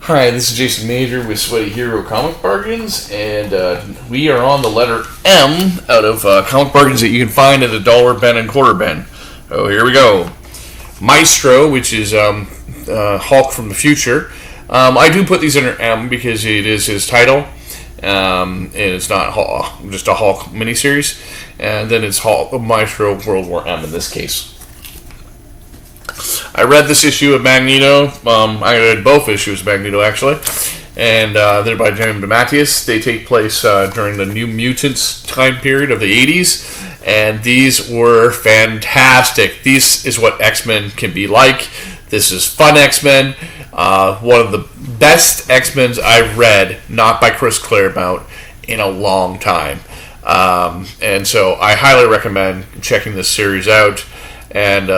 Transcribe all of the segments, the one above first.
Hi, this is Jason Major with Sweaty Hero Comic Bargains, and we are on the letter M out of comic bargains that you can find at the dollar bin and quarter bin. Oh, here we go. Maestro, which is Hulk from the future. I do put these under M because it is his title, and it's not just a Hulk miniseries. And then it's Hulk Maestro World War M in this case. I read this issue of Magneto. I read both issues of Magneto, actually. And they're by Jim DeMatteis. They take place during the New Mutants time period of the 80s. And these were fantastic. This is what X-Men can be like. This is fun X-Men. One of the best X-Men's I've read, not by Chris Claremont, in a long time. And so I highly recommend checking this series out. And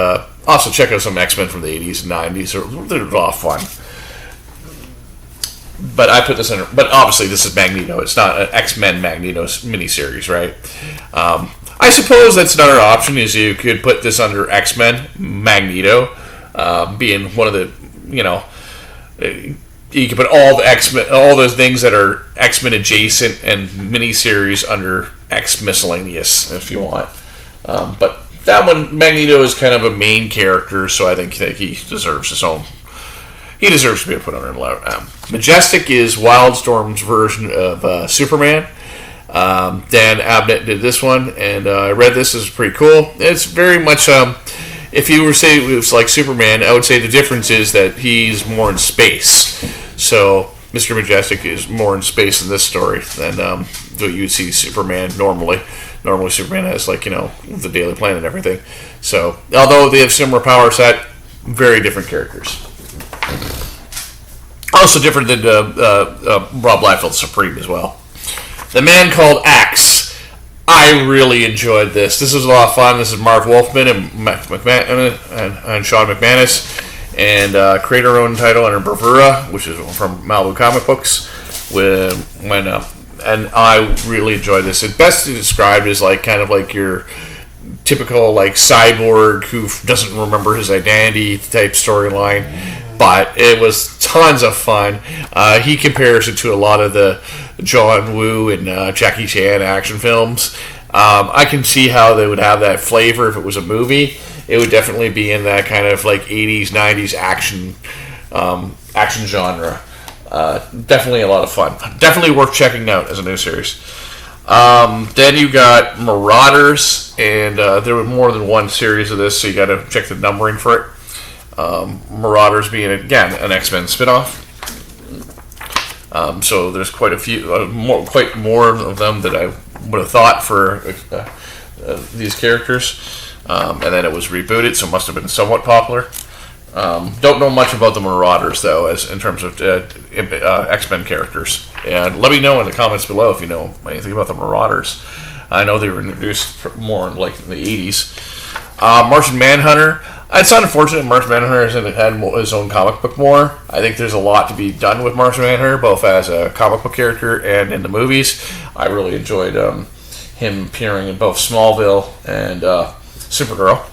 also check out some X-Men from the 80s and 90s. They're a lot of fun. But I put this in. But obviously this is Magneto. It's not an X-Men Magneto miniseries, right? I suppose that's another option, is you could put this under X-Men Magneto, being one of the, you could put all the X-Men, all those things that are X-Men adjacent and miniseries under X Miscellaneous, if you want. But that one, Magneto is kind of a main character, so I think that he deserves his own. He deserves to be put under Majestic is Wildstorm's version of Superman. Dan Abnett did this one, and I read this. Is pretty cool. It's very much, if you were to say it was like Superman, I would say the difference is that he's more in space. So Mr. Majestic is more in space in this story than what you would see Superman normally. Normally Superman has, the Daily Planet and everything. So, although they have similar power set, very different characters. Also different than Rob Liefeld's Supreme as well. The Man Called Axe. I really enjoyed this. This was a lot of fun. This is Mark Wolfman and Sean McManus. And create our own title under Bravura, which is from Malibu Comic Books. And I really enjoyed this. It's best described as kind of like your typical cyborg who doesn't remember his identity type storyline. But it was tons of fun. He compares it to a lot of the John Woo and Jackie Chan action films. I can see how they would have that flavor if it was a movie. It would definitely be in that kind of 80s, 90s action genre. Definitely a lot of fun. Definitely worth checking out as a new series. Then you got Marauders, and there was more than one series of this, so you got to check the numbering for it. Marauders being, again, an X-Men spinoff. So there's quite a few, quite more of them that I would have thought for these characters. And then it was rebooted, so it must have been somewhat popular. Don't know much about the Marauders, though, as in terms of X-Men characters. And let me know in the comments below if you know anything about the Marauders. I know they were introduced more in the 80s. Martian Manhunter. It's unfortunate Martian Manhunter hasn't had his own comic book more. I think there's a lot to be done with Martian Manhunter, both as a comic book character and in the movies. I really enjoyed him appearing in both Smallville and Supergirl.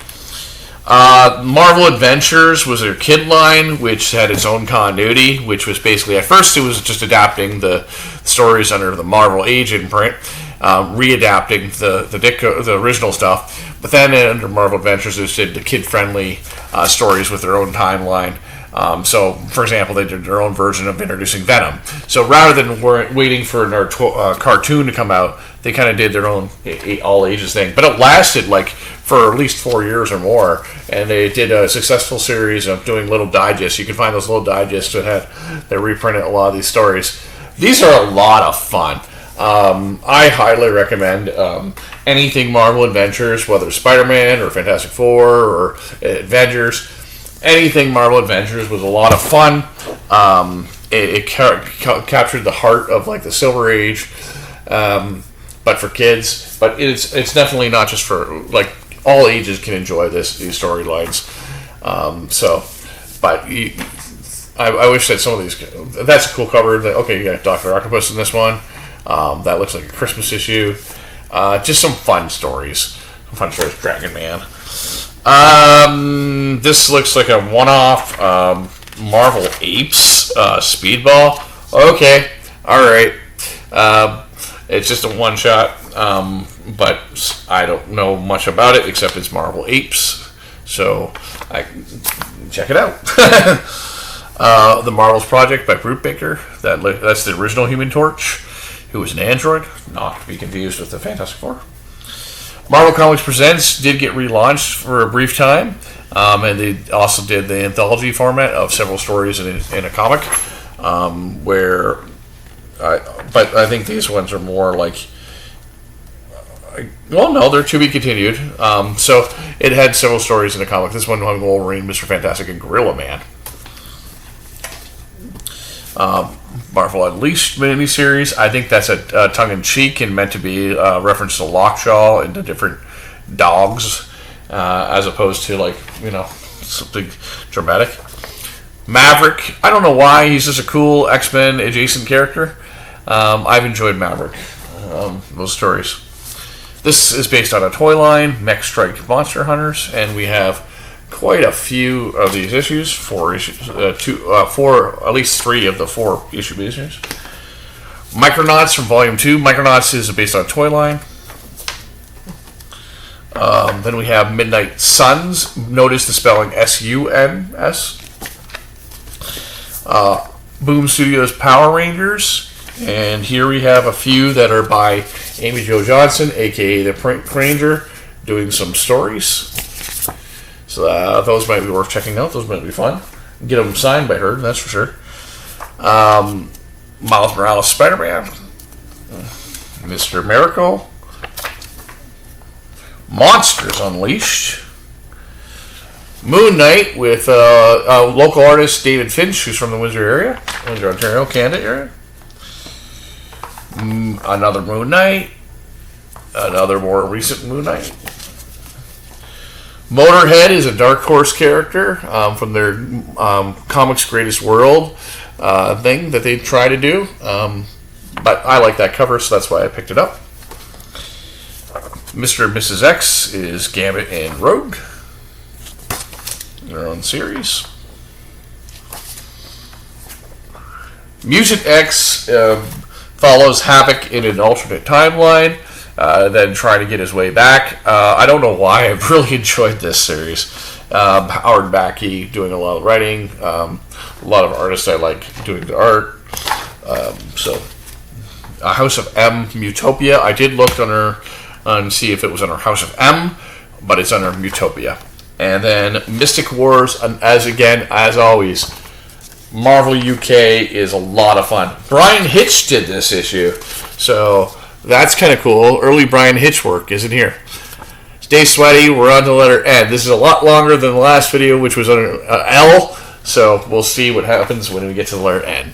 Marvel Adventures was their kid line, which had its own continuity, which was basically, at first it was just adapting the stories under the Marvel Age imprint, readapting the original stuff. But then under Marvel Adventures, they did the kid-friendly stories with their own timeline. So, for example, they did their own version of introducing Venom. So rather than waiting for another cartoon to come out, they kind of did their own all ages thing. But it lasted for at least 4 years or more. And they did a successful series of doing little digests. You can find those little digests that reprinted a lot of these stories. These are a lot of fun. I highly recommend anything Marvel Adventures, whether it's Spider-Man or Fantastic Four or Avengers. Anything Marvel Adventures was a lot of fun. It captured the heart of the Silver Age, but for kids. But it's definitely not just for all ages can enjoy these storylines. I wish that some of these. That's a cool cover. Okay, you got Dr. Octopus in this one. That looks like a Christmas issue. Just some fun stories. Dragon Man. This looks like a one-off. Marvel apes Speedball. Okay, all right. It's just a one shot, but I don't know much about it except it's Marvel apes. So I check it out. The Marvels Project by Brubaker. That's the original Human Torch, who was an android, not to be confused with the Fantastic Four. Marvel Comics Presents did get relaunched for a brief time, and they also did the anthology format of several stories in a comic, but I think these ones are more like, well, no, they're to be continued. So it had several stories in a comic. This one had Wolverine, Mr. Fantastic, and Gorilla Man. Marvel Unleashed miniseries. I think that's a tongue-in-cheek and meant to be a reference to Lockjaw and to different dogs, as opposed to something dramatic. Maverick. I don't know why he's just a cool X-Men adjacent character. I've enjoyed Maverick. Those stories. This is based on a toy line, Mech Strike Monster Hunters, and we have quite a few of these issues. 4 issues, at least 3 of the 4 issue issues. Micronauts from Volume 2. Micronauts is based on a toy line. Then we have Midnight Suns. Notice the spelling S-U-N-S. Boom Studios Power Rangers. And here we have a few that are by Amy Jo Johnson, aka the Print Ranger, doing some stories. So those might be worth checking out. Those might be fun. Get them signed by her, that's for sure. Miles Morales Spider-Man. Mr. Miracle. Monsters Unleashed. Moon Knight with local artist David Finch, who's from the Windsor, Ontario, Canada area. Another Moon Knight. Another more recent Moon Knight. Motorhead is a Dark Horse character from their Comics Greatest World thing that they try to do. But I like that cover, so that's why I picked it up. Mr. and Mrs. X is Gambit and Rogue. Their own series. Mutant X follows Havoc in an alternate timeline, then trying to get his way back. I don't know why. I've really enjoyed this series. Howard Mackey doing a lot of writing. A lot of artists I like doing the art. So, House of M, Mutopia. I did look on her and see if it was under House of M, but it's under Mutopia. And then Mystic Wars, as always, Marvel UK is a lot of fun. Brian Hitch did this issue, so that's kind of cool. Early Brian Hitch work isn't here. Stay sweaty. We're on to letter N. This is a lot longer than the last video, which was under L, so we'll see what happens when we get to the letter N.